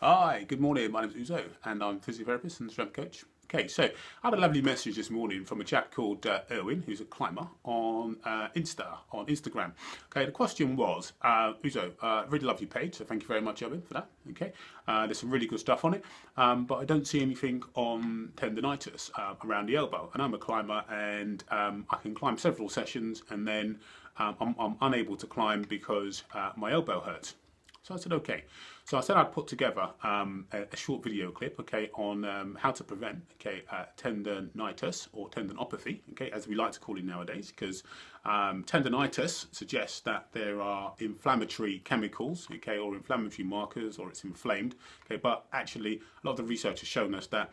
Hi, good morning. My name is Uzo and I'm a physiotherapist and strength coach. Okay, so I had a lovely message this morning from a chap called Erwin, who's a climber on Instagram. Okay, the question was, Uzo, really love your page, so thank you very much, Erwin, for that. Okay, there's some really good stuff on it, but I don't see anything on tendinitis around the elbow. And I'm a climber, and I can climb several sessions, and then I'm unable to climb because my elbow hurts. So I said, okay. So I said I'd put together a short video clip, okay, on how to prevent, okay, tendinitis or tendinopathy, okay, as we like to call it nowadays, because tendinitis suggests that there are inflammatory chemicals, okay, or inflammatory markers, or it's inflamed, okay, but actually a lot of the research has shown us that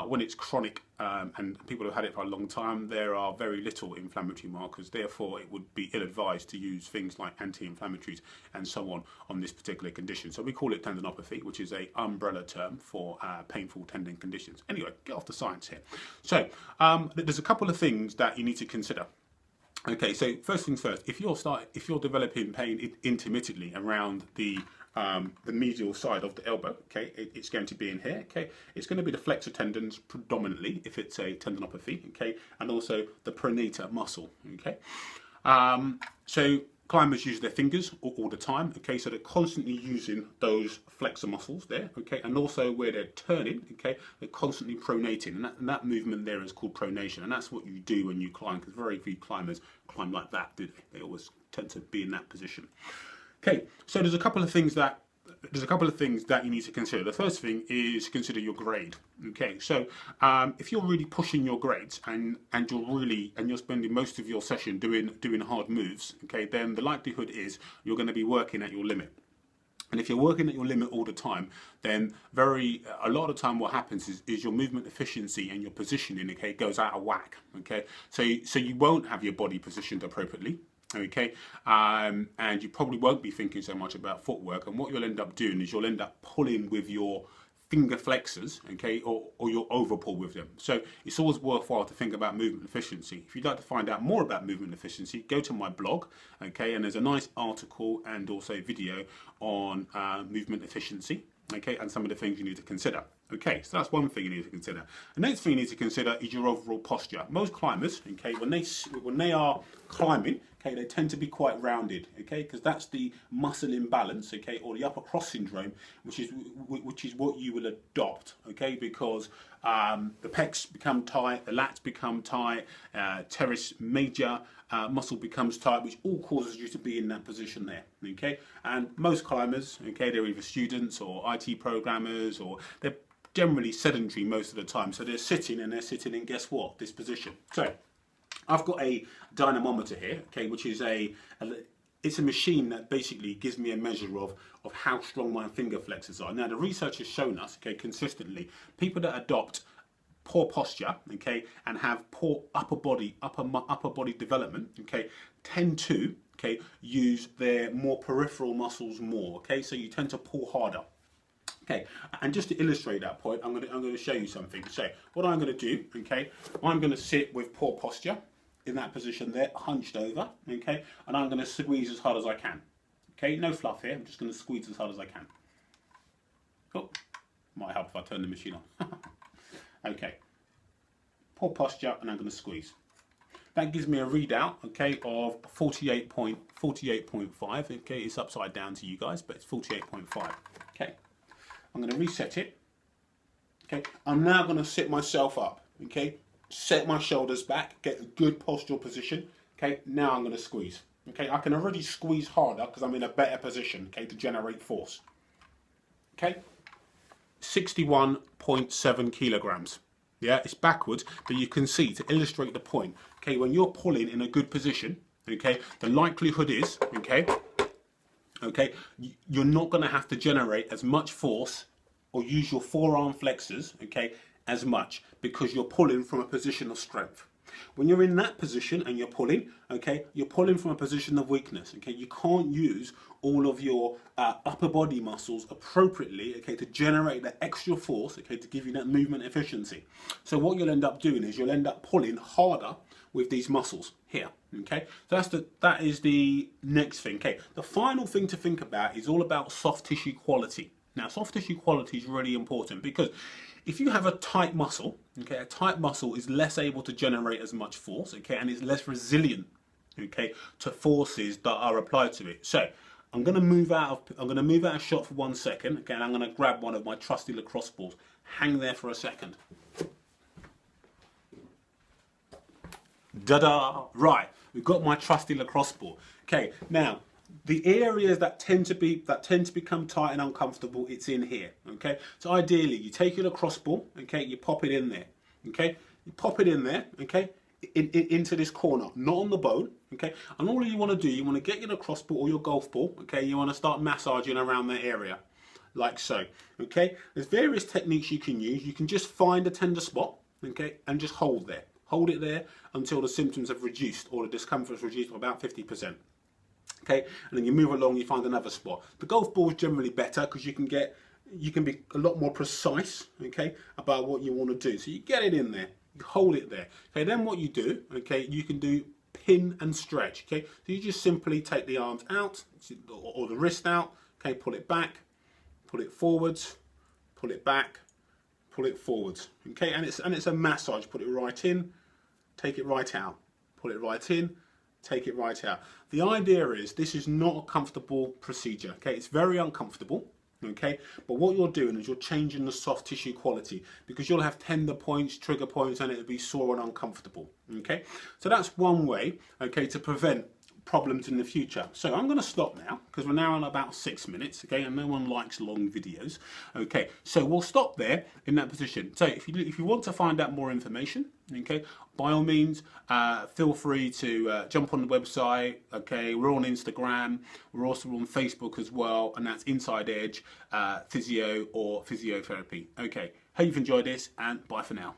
when it's chronic and people have had it for a long time, there are very little inflammatory markers. Therefore, it would be ill-advised to use things like anti-inflammatories and so on this particular condition. So we call it tendinopathy, which is a umbrella term for painful tendon conditions. Anyway, get off the science here. So there's a couple of things that you need to consider. Okay, so first things first, if you're developing pain intermittently around the medial side of the elbow, okay, it's going to be in here, okay, it's going to be the flexor tendons predominantly if it's a tendinopathy, okay, and also the pronator muscle, okay. So climbers use their fingers all the time, okay, so they're constantly using those flexor muscles there, okay, and also where they're turning, okay, they're constantly pronating, and that movement there is called pronation, and that's what you do when you climb, because very few climbers climb like that, do they? They always tend to be in that position. Okay, so there's a couple of things that you need to consider. The first thing is consider your grade. Okay, so if you're really pushing your grades and you're spending most of your session doing hard moves, okay, then the likelihood is you're going to be working at your limit. And if you're working at your limit all the time, then a lot of the time what happens is your movement efficiency and your positioning, okay, goes out of whack. Okay, so you won't have your body positioned appropriately. Okay, and you probably won't be thinking so much about footwork, and what you'll end up doing is you'll end up pulling with your finger flexors, okay, or you'll over pull with them. So it's always worthwhile to think about movement efficiency. If you'd like to find out more about movement efficiency, go to my blog, okay, and there's a nice article and also video on movement efficiency, okay, and some of the things you need to consider. Okay, so that's one thing you need to consider. The next thing you need to consider is your overall posture. Most climbers, okay, when they are climbing, okay, they tend to be quite rounded, okay, because that's the muscle imbalance, okay, or the upper cross syndrome, which is what you will adopt, okay, because the pecs become tight, the lats become tight, teres major muscle becomes tight, which all causes you to be in that position there, okay. And most climbers, okay, they're either students or IT programmers, or they're generally sedentary most of the time, so they're sitting in, guess what, this position. So I've got a dynamometer here, okay, which is it's a machine that basically gives me a measure of how strong my finger flexors are. Now the research has shown us, okay, consistently, people that adopt poor posture, okay, and have poor upper body development, okay, tend to, okay, use their more peripheral muscles more, okay, so you tend to pull harder. Okay, and just to illustrate that point, I'm going to show you something. So what I'm going to do, okay, I'm going to sit with poor posture in that position there, hunched over, okay, and I'm going to squeeze as hard as I can. Okay, no fluff here. I'm just going to squeeze as hard as I can. Oh, might help if I turn the machine on. Okay, poor posture, and I'm going to squeeze. That gives me a readout, okay, of 48.5. Okay, it's upside down to you guys, but it's 48.5. Okay. I'm going to reset it. Okay, I'm now going to sit myself up. Okay, set my shoulders back, get a good postural position. Okay, now I'm going to squeeze. Okay, I can already squeeze harder because I'm in a better position. Okay, to generate force. Okay, 61.7 kilograms. Yeah, it's backwards, but you can see to illustrate the point. Okay, when you're pulling in a good position, okay, the likelihood is, okay, you're not going to have to generate as much force or use your forearm flexors, okay, as much, because you're pulling from a position of strength. When you're in that position and you're pulling, okay, you're pulling from a position of weakness, okay. You can't use all of your upper body muscles appropriately, okay, to generate that extra force, okay, to give you that movement efficiency. So what you'll end up doing is you'll end up pulling harder with these muscles here, okay. So that is the next thing, okay. The final thing to think about is all about soft tissue quality. Now, soft tissue quality is really important because if you have a tight muscle, okay, a tight muscle is less able to generate as much force, okay, and it's less resilient, okay, to forces that are applied to it. So I'm going to move out of shot for 1 second, okay, and I'm going to grab one of my trusty lacrosse balls. Hang there for a second. Da-da! Right, we've got my trusty lacrosse ball. Okay, now the areas that tend to become tight and uncomfortable, it's in here. Okay, so ideally you take your lacrosse ball, okay, you pop it in there. Okay, you pop it in there. Okay, into this corner, not on the bone. Okay, and all you want to do, you want to get your lacrosse ball or your golf ball. Okay, you want to start massaging around that area, like so. Okay, there's various techniques you can use. You can just find a tender spot, okay, and just hold there. Hold it there until the symptoms have reduced or the discomfort is reduced by about 50%. Okay, and then you move along, you find another spot. The golf ball is generally better because you can be a lot more precise, okay, about what you want to do. So you get it in there, you hold it there. Okay, then what you do, okay, you can do pin and stretch. Okay, so you just simply take the arms out or the wrist out. Okay, pull it back, pull it forwards, pull it back, pull it forwards. Okay, and it's a massage. Put it right in, take it right out. Pull it right in, take it right out. The idea is this is not a comfortable procedure. Okay, it's very uncomfortable. Okay, but what you're doing is you're changing the soft tissue quality because you'll have tender points, trigger points, and it'll be sore and uncomfortable. Okay, so that's one way, okay, to prevent problems in the future. So I'm going to stop now because we're now on about 6 minutes, okay, and no one likes long videos. Okay, so we'll stop there in that position. So if you want to find out more information, okay, by all means, feel free to jump on the website. Okay, we're on Instagram, we're also on Facebook as well, and that's Inside Edge Physio or Physiotherapy. Okay, hope you've enjoyed this, and bye for now.